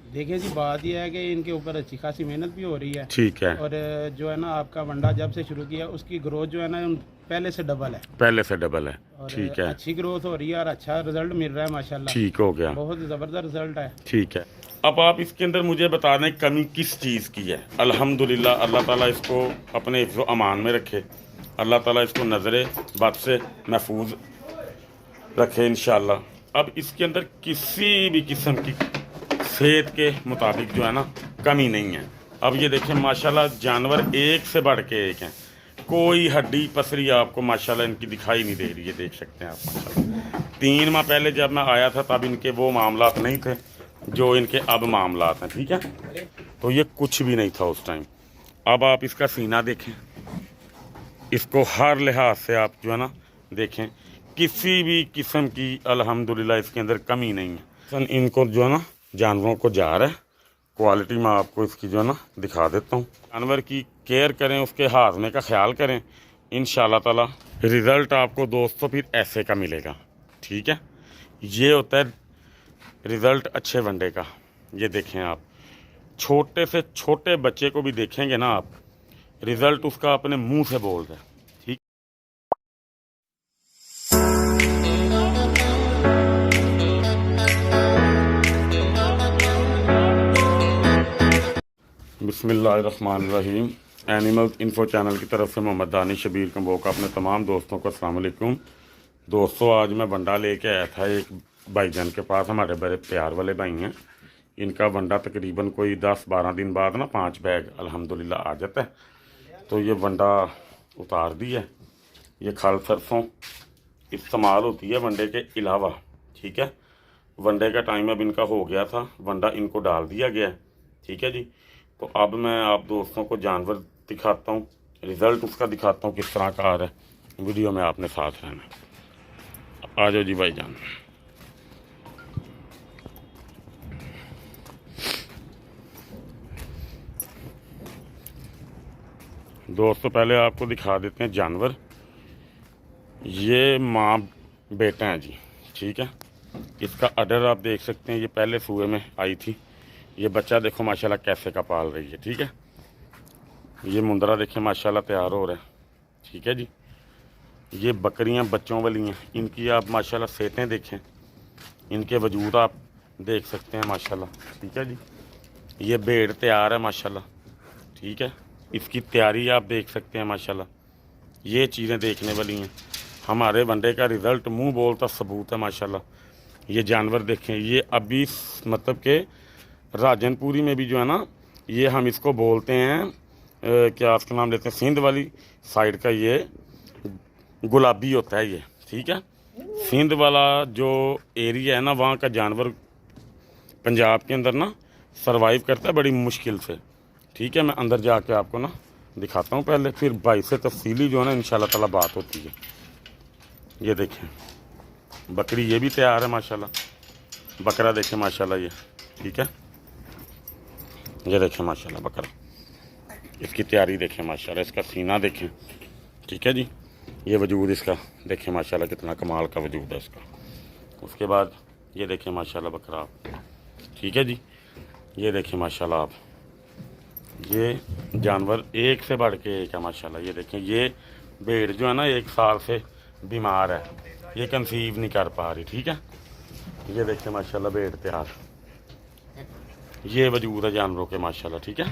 देखिए जी, बात यह है कि इनके ऊपर अच्छी खासी मेहनत भी हो रही है। ठीक है। और जो है ना, आपका वंडा जब से शुरू किया उसकी ग्रोथ जो है ना पहले से डबल है। पहले से डबल है। और ठीक है। अच्छी ग्रोथ हो रही है और अच्छा रिजल्ट मिल रहा है माशाल्लाह। ठीक हो गया। बहुत ज़बरदस्त रिजल्ट है। ठीक है। अब आप इसके अंदर मुझे बता दें कमी किस चीज़ की है। अल्हम्दुलिल्लाह, अल्लाह ताला इसको अपने हिफ्ज़ अमान में रखे, अल्लाह ताला इसको नज़रे बद से महफूज रखे इंशाअल्लाह। अब इसके अंदर किसी भी किस्म की सेहत के मुताबिक जो है ना कमी नहीं है। अब ये देखें माशाल्लाह, जानवर एक से बढ़ के एक हैं। कोई हड्डी पसरी आपको माशाल्लाह इनकी दिखाई नहीं दे रही है, देख सकते हैं आप माशाल्लाह। 3 माह पहले जब मैं आया था तब इनके वो मामलात नहीं थे जो इनके अब मामलात हैं। ठीक है, तो ये कुछ भी नहीं था उस टाइम। अब आप इसका सीना देखें, इसको हर लिहाज से आप जो है ना देखें, किसी भी किस्म की अल्हम्दुलिल्लाह इसके अंदर कमी नहीं है। इनको जो है ना जानवरों को जा रहा है, क्वालिटी मैं आपको इसकी जो है ना दिखा देता हूँ। जानवर की केयर करें, उसके हाजमे का ख्याल करें, इंशाल्लाह ताला रिज़ल्ट आपको दोस्तों फिर ऐसे का मिलेगा। ठीक है, ये होता है रिज़ल्ट अच्छे वनडे का। ये देखें आप, छोटे से छोटे बच्चे को भी देखेंगे ना आप, रिज़ल्ट उसका अपने मुंह से बोल रहा है। ठीक। बिस्मिल्लाहिर्रहमानिर्रहीम। एनिमल इन्फो चैनल की तरफ से मोहम्मद दानिश शबीर कंबोक का अपने तमाम दोस्तों को अस्सलाम वालेकुम। दोस्तों, आज मैं वंडा लेके आया था एक भाईजान के पास, हमारे बड़े प्यार वाले भाई हैं। इनका वंडा तकरीबन कोई 10-12 दिन बाद ना 5 बैग अल्हम्दुलिल्लाह आ जाता है। तो ये वंडा उतार दी है। ये खल सरसों इस्तेमाल होती है वनडे के अलावा। ठीक है, वनडे का टाइम अब इनका हो गया था, वंडा इनको डाल दिया गया है। ठीक है जी, तो अब मैं आप दोस्तों को जानवर दिखाता हूँ, रिज़ल्ट उसका दिखाता हूँ किस तरह का आ रहा है। वीडियो में आपने साथ रहना। आ जाओ जी भाईजान। दोस्तों, पहले आपको दिखा देते हैं जानवर। ये माँ बेटा है जी। ठीक है, इसका अडर आप देख सकते हैं, ये पहले सूए में आई थी। ये बच्चा देखो माशाल्लाह कैसे का पाल रही है। ठीक है, ये मुंदरा देखें माशाल्लाह तैयार हो रहा है। ठीक है जी, ये बकरियां बच्चों वाली हैं, इनकी आप माशाल्लाह सेटें देखें, इनके वजूद आप देख सकते हैं माशाल्लाह। ठीक है जी, ये भेड़ तैयार है माशाल्लाह। ठीक है, इसकी तैयारी आप देख सकते हैं माशाल्लाह। ये चीज़ें देखने वाली हैं। हमारे वनडे का रिज़ल्ट मुंह बोलता सबूत है माशाल्लाह। ये जानवर देखें, ये अभी मतलब के राजनपुरी में भी जो है ना, ये हम इसको बोलते हैं क्या उसका नाम लेते हैं, सिंध वाली साइड का ये गुलाबी होता है ये। ठीक है, सिंध वाला जो एरिया है ना, वहाँ का जानवर पंजाब के अंदर ना सरवाइव करता है बड़ी मुश्किल से। ठीक है, मैं अंदर जाके आपको ना दिखाता हूँ पहले, फिर भाई से तफसीली जो है ना इंशाल्लाह ताला बात होती है। ये देखें बकरी, ये भी तैयार है माशाल्लाह। बकरा देखें माशाल्लाह ये। ठीक है, ये देखें माशाल्लाह बकरा, इसकी तैयारी देखें माशाल्लाह, इसका सीना देखें। ठीक है जी, ये वजूद इसका देखें माशाल्लाह, कितना कमाल का वजूद है इसका। उसके बाद ये देखें माशाल्लाह बकरा आप। ठीक है जी, ये देखें माशाल्लाह आप, ये जानवर एक से बढ़ के एक है माशाल्लाह। ये देखें, ये भेड़ जो है ना 1 साल से बीमार है, ये कंसीव नहीं कर पा रही। ठीक है, ये देखें माशाल्लाह भेड़ तैयार, ये वजूद है जानवरों के माशाल्लाह। ठीक है,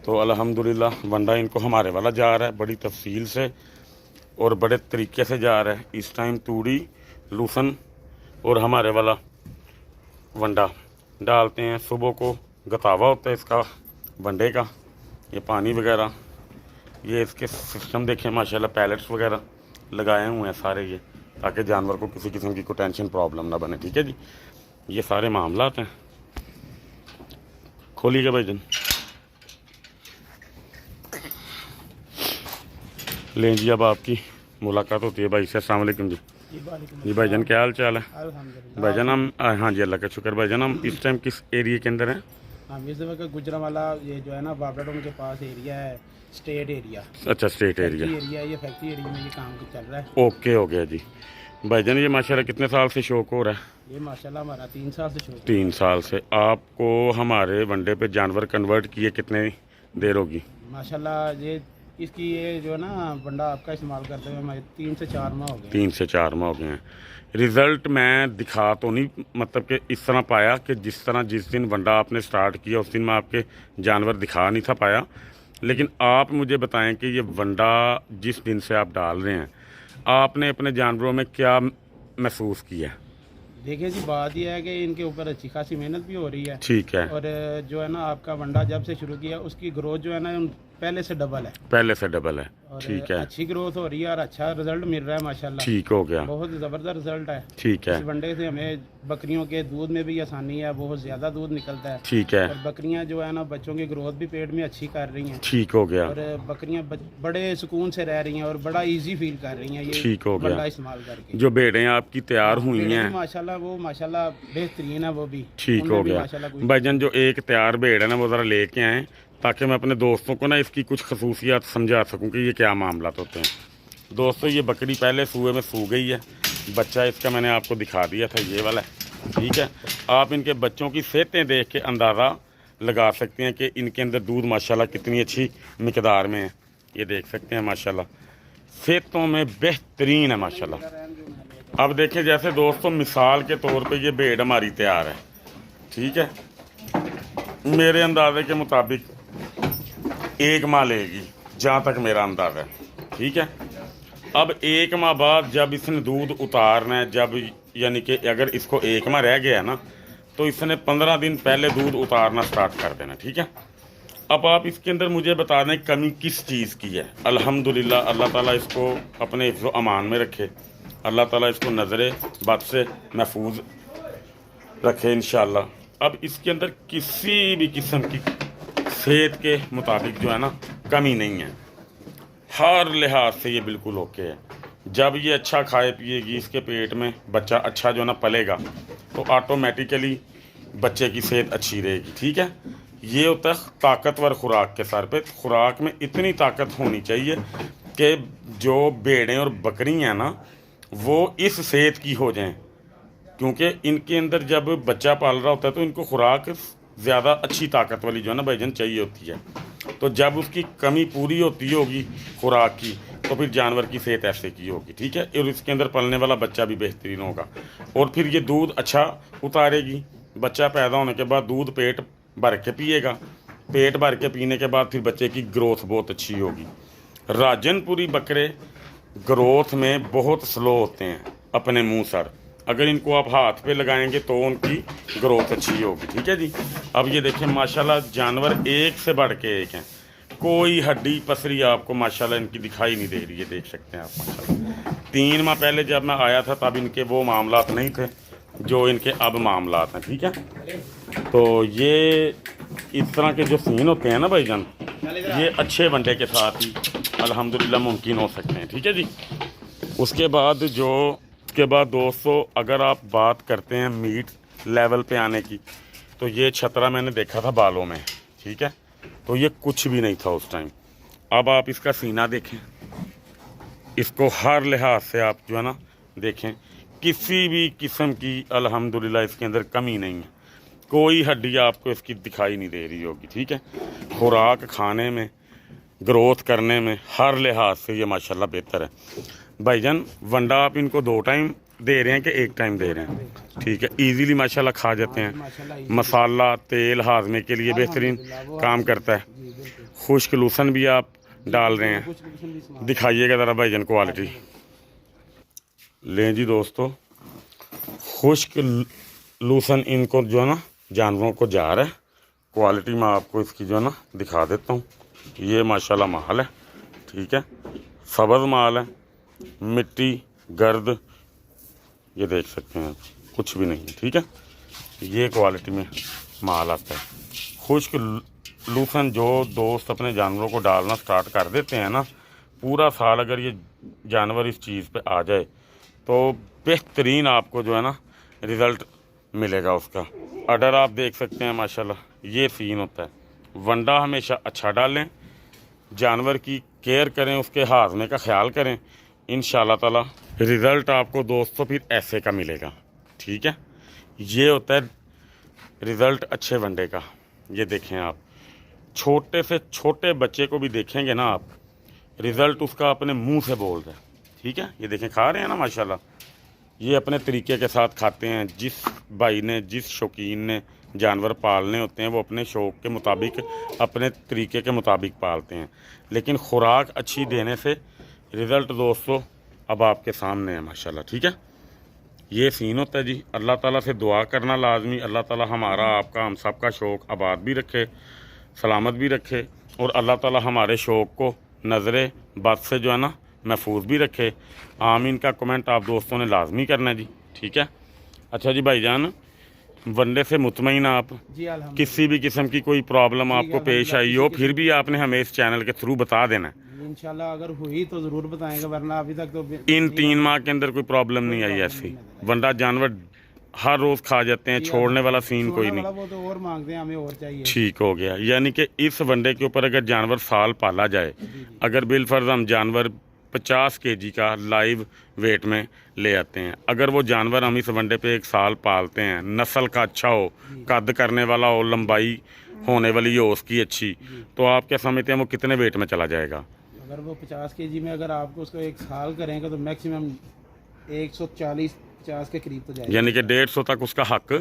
तो अल्हम्दुलिल्लाह वंडा इनको हमारे वाला जा रहा है बड़ी तफसील से और बड़े तरीके से जा रहा है। इस टाइम तूड़ी, लूसन और हमारे वाला वंडा डालते हैं। सुबह को गतावा होता है इसका वनडे का, ये पानी वगैरह, ये इसके सिस्टम देखें माशाल्लाह, पैलेट्स वगैरह लगाए हुए हैं सारे ये, ताकि जानवर को किसी किस्म की कोई टेंशन प्रॉब्लम ना बने। ठीक है जी, ये सारे मामलात हैं। खोलिएगा भाईजान। लें जी, अब आपकी मुलाकात होती है भाई से। अस्सलाम वालेकुम जी। जी भाईजान, क्या हाल चाल है भाईजान? हम हाँ जी, अल्लाह का शुक्र भाईजान। हम इस टाइम किस एरिया के अंदर हैं? हम इस जगह गुजरांवाला, ये जो है ना बाबराडोम के पास एरिया है, स्टेट एरिया। अच्छा, स्टेट एरिया। ये फैक्ट्री एरिया में ये काम चल रहा है। ओके हो गया जी। भाईजान, ये माशाल्लाह कितने साल से शौक हो रहा है? ये माशाल्लाह हमारा 3 साल से शुरू 3 साल से। आपको हमारे वनडे पे जानवर कन्वर्ट किए कितने देर होगी? माशाल्लाह ये जो है ना बंडा आपका इस्तेमाल करते हुए हमारे 3 से 4 माह हो गए। 3 से 4 माह हो गए हैं। रिज़ल्ट मैं दिखा तो नहीं मतलब कि इस तरह पाया कि जिस दिन वनडा आपने स्टार्ट किया उस दिन मैं आपके जानवर दिखा नहीं था पाया, लेकिन आप मुझे बताएं कि ये वनडा जिस दिन से आप डाल रहे हैं आपने अपने जानवरों में क्या महसूस किया? देखिए जी, बात यह है कि इनके ऊपर अच्छी खासी मेहनत भी हो रही है। ठीक है। और जो है ना आपका वंडा जब से शुरू किया उसकी ग्रोथ जो है ना पहले से डबल है। पहले से डबल है। और ठीक है। अच्छी ग्रोथ हो रही है और अच्छा रिजल्ट मिल रहा है माशाल्लाह। ठीक हो गया। बहुत ज़बरदस्त रिजल्ट है। ठीक है। इस वनडे से हमें बकरियों के दूध में भी आसानी है, बहुत ज़्यादा दूध निकलता है। ठीक है। और बकरियां जो है ना बच्चों की ग्रोथ भी पेट में अच्छी कर रही हैं। ठीक हो गया। और बकरियां बड़े सुकून से रह रही हैं और बड़ा इजी फील कर रही हैं ये ठीक हो गया। वनडा इस्तेमाल करके। जो भेड़ें आपकी तैयार हुई भेड़ें हैं भी माशाल्लाह वो माशाल्लाह बेहतरीन है वो भी। ठीक उनमें हो भी गया। माशाल्लाह कोई- भाईजान जो एक तैयार भेड़ है ना वो ज़रा लेके आएँ ताकि मैं अपने दोस्तों को ना इसकी कुछ खसूसियात समझा सकूं कि ये क्या मामला होते हैं। दोस्तों ये बकरी पहले सूए में सू गई है, बच्चा इसका मैंने आपको दिखा दिया था, ये वाला है। ठीक है। आप इनके बच्चों की सेहतें देख के अंदाज़ा लगा सकते हैं कि इनके अंदर दूध माशाल्लाह कितनी अच्छी मिकदार में है। ये देख सकते हैं माशाल्लाह सेहतों में बेहतरीन है माशाल्लाह। अब देखें जैसे दोस्तों मिसाल के तौर पे ये भेड़ हमारी तैयार है। ठीक है। मेरे अंदाजे के मुताबिक 1 माह लेगी जहाँ तक मेरा अंदाज़ा है। ठीक है। अब 1 माह बाद जब इसने दूध उतारना है, जब यानी कि अगर इसको 1 माह रह गया ना तो इसने 15 दिन पहले दूध उतारना स्टार्ट कर देना। ठीक है। अब आप इसके अंदर मुझे बता दें कमी किस चीज़ की है। अल्हम्दुलिल्लाह अल्लाह ताला इसको अपने हिफ्ज़ व अमान में रखे, अल्लाह ताला इसको नज़रे बद से महफूज रखे इंशाअल्लाह। अब इसके अंदर किसी भी किस्म की सेहत के मुताबिक जो है ना कमी नहीं है, हर लिहाज से ये बिल्कुल ओके है। जब ये अच्छा खाए पिएगी इसके पेट में बच्चा अच्छा जो ना पलेगा तो ऑटोमेटिकली बच्चे की सेहत अच्छी रहेगी। ठीक है। ये होता है ताकतवर खुराक के सर पे। खुराक में इतनी ताकत होनी चाहिए कि जो भेड़ें और बकरियां ना वो इस सेहत की हो जाएं, क्योंकि इनके अंदर जब बच्चा पाल रहा होता है तो इनको खुराक ज़्यादा अच्छी ताकत वाली जो है ना भाईजान चाहिए होती है। तो जब उसकी कमी पूरी होती होगी खुराक की तो फिर जानवर की सेहत ऐसे की होगी। ठीक है। और इसके अंदर पलने वाला बच्चा भी बेहतरीन होगा और फिर ये दूध अच्छा उतारेगी। बच्चा पैदा होने के बाद दूध पेट भर के पिएगा, पेट भर के पीने के बाद फिर बच्चे की ग्रोथ बहुत अच्छी होगी। राजनपुरी बकरे ग्रोथ में बहुत स्लो होते हैं अपने मुंह सर, अगर इनको आप हाथ पे लगाएंगे तो उनकी ग्रोथ अच्छी होगी। ठीक है जी। अब ये देखिए माशाल्लाह जानवर एक से बढ़ के एक हैं, कोई हड्डी पसरी आपको माशाल्लाह इनकी दिखाई नहीं दे रही है। देख सकते हैं आप माशाल्लाह। 3 माह पहले जब मैं आया था तब इनके वो मामलात नहीं थे जो इनके अब मामलात हैं। ठीक है। तो ये इस तरह के जो सीन होते हैं ना भाईजान ये अच्छे वनडे के साथ ही अल्हम्दुलिल्लाह मुमकिन हो सकते हैं। ठीक है जी। उसके बाद दोस्तों अगर आप बात करते हैं मीट लेवल पे आने की तो ये छतरा मैंने देखा था बालों में। ठीक है। तो ये कुछ भी नहीं था उस टाइम। अब आप इसका सीना देखें, इसको हर लिहाज से आप जो है ना देखें, किसी भी किस्म की अल्हम्दुलिल्लाह इसके अंदर कमी नहीं है, कोई हड्डी आपको इसकी दिखाई नहीं दे रही होगी। ठीक है। खुराक खाने में ग्रोथ करने में हर लिहाज से ये माशाल्लाह बेहतर है। भाईजान वनडा आप इनको 2 टाइम दे रहे हैं कि 1 टाइम दे रहे हैं? ठीक है। इजीली माशाल्लाह खा जाते हैं। मसाला तेल हाजमे के लिए बेहतरीन काम करता है। खुश्क लूसन भी आप डाल रहे हैं, दिखाइएगा ज़रा भाईजान क्वालिटी। लें जी दोस्तों खुश्क लूसन इनको जो है ना जानवरों को जा रहा है। क्वालिटी मैं आपको इसकी जो है ना दिखा देता हूँ। ये माशाल्लाह माल है। ठीक है। सब्ज़ माल है, मिट्टी गर्द ये देख सकते हैं कुछ भी नहीं है। ठीक है। ये क्वालिटी में माल आता है। खुश्क लूसन जो दोस्त अपने जानवरों को डालना स्टार्ट कर देते हैं ना, पूरा साल अगर ये जानवर इस चीज़ पे आ जाए तो बेहतरीन आपको जो है ना रिज़ल्ट मिलेगा उसका। अडर आप देख सकते हैं माशाल्लाह ये सीन होता है। वनडा हमेशा अच्छा डालें, जानवर की केयर करें, उसके हाजमे का ख्याल करें, इंशाअल्लाह ताला रिज़ल्ट आपको दोस्तों फिर ऐसे का मिलेगा। ठीक है। ये होता है रिज़ल्ट अच्छे वनडे का। ये देखें आप, छोटे से छोटे बच्चे को भी देखेंगे ना आप, रिज़ल्ट उसका अपने मुंह से बोल रहा है। ठीक है, ये देखें खा रहे हैं ना माशाल्लाह। ये अपने तरीके के साथ खाते हैं। जिस भाई ने, जिस शौकीन ने जानवर पालने होते हैं वो अपने शौक़ के मुताबिक, अपने तरीके के मुताबिक पालते हैं, लेकिन खुराक अच्छी देने से रिज़ल्ट दोस्तों अब आपके सामने है माशाल्लाह। ठीक है, ये सीन होता है जी। अल्लाह ताला से दुआ करना लाजमी, अल्लाह ताला हमारा, आपका, हम सब का शौक़ आबाद भी रखे, सलामत भी रखे, और अल्लाह ताला हमारे शौक़ को नज़र बद से जो है ना महफूज भी रखे। आमीन का कमेंट आप दोस्तों ने लाजमी करना है जी। ठीक है, अच्छा जी भाईजान, वनडे से मुतमईन आप? जी अल्हम्दुलिल्लाह। किसी भी किस्म की कोई प्रॉब्लम आपको पेश आई हो फिर भी आपने हमें इस चैनल के थ्रू बता देना है। इंशाल्लाह अगर हुई तो ज़रूर बताएंगे, वरना अभी तक तो इन 3 माह के अंदर कोई प्रॉब्लम नहीं आई ऐसी। वंडा जानवर हर रोज़ खा जाते हैं, छोड़ने वाला सीन कोई नहीं। वो तो और मांगते हैं, हमें और चाहिए। ठीक हो गया, यानी कि इस वनडे के ऊपर अगर जानवर साल पाला जाए, अगर बिलफर्ज हम जानवर 50 kg का लाइव वेट में ले आते हैं, अगर वो जानवर हम इस वनडे पे 1 साल पालते हैं, नस्ल का अच्छा हो, कद करने वाला हो, लंबाई होने वाली हो उसकी अच्छी, तो आप क्या समझते हैं वो कितने वेट में चला जाएगा? अगर वो 50 kg में अगर आपको उसको 1 साल करेंगे तो मैक्सिमम 140-50 के करीब तो जाएगा। यानी कि 150 तक उसका हक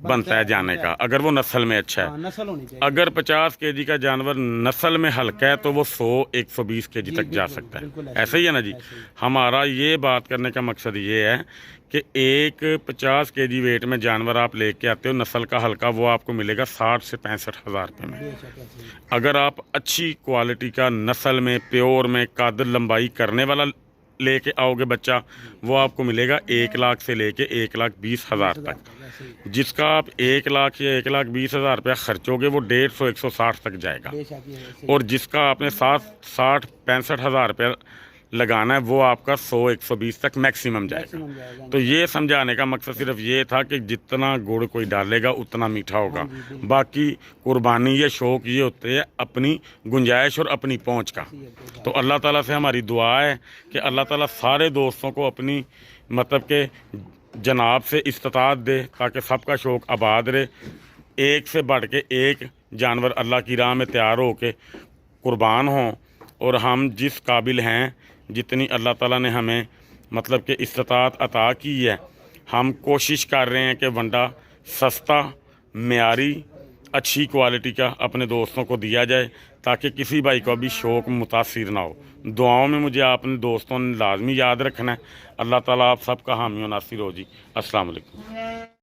बनता है जाने का, अगर वो नस्ल में अच्छा है। नस्ल होनी चाहिए। अगर 50 kg का जानवर नस्ल में हल्का है तो वो 100-120 kg तक जा सकता है। ऐसे ही है ना जी। हमारा ये बात करने का मकसद ये है कि एक 50 kg वेट में जानवर आप लेके आते हो नस्ल का हल्का, वो आपको मिलेगा 60 से 65 हज़ार रुपये में। अगर आप अच्छी क्वालिटी का नस्ल में, प्योर में, कद लंबाई करने वाला लेके आओगे बच्चा, वो आपको मिलेगा 1 लाख से लेके 1,20,000 तक। जिसका आप 1 लाख या 1,20,000 रुपया खर्चोगे वो 150-160 तक जाएगा, और जिसका आपने 60-65 हज़ार रुपया लगाना है वो आपका 100-120 तक मैक्सिमम जाएगा। तो ये समझाने का मकसद सिर्फ ये था कि जितना गुड़ कोई डालेगा उतना मीठा होगा। बाकी कुर्बानी, ये शौक़ ये होते हैं अपनी गुंजाइश और अपनी पहुंच का। तो अल्लाह ताला से हमारी दुआ है कि अल्लाह ताला सारे दोस्तों को अपनी मतलब के जनाब से इस्तात दे, ताकि सबका शौक़ आबाद रहे। एक से बढ़ के एक जानवर अल्लाह की राह में तैयार हो के कुर्बान हों, और हम जिस काबिल हैं, जितनी अल्लाह ताला ने हमें मतलब कि इस्तात अता की है, हम कोशिश कर रहे हैं कि वंडा सस्ता, मेयारी, अच्छी क्वालिटी का अपने दोस्तों को दिया जाए, ताकि किसी भाई को भी शौक़ मुतासिर ना हो। दुआओं में मुझे आपने दोस्तों ने लाजमी याद रखना है। अल्लाह ताला आप सबका हामी और नासिर हो जी। अस्सलाम वालेकुम।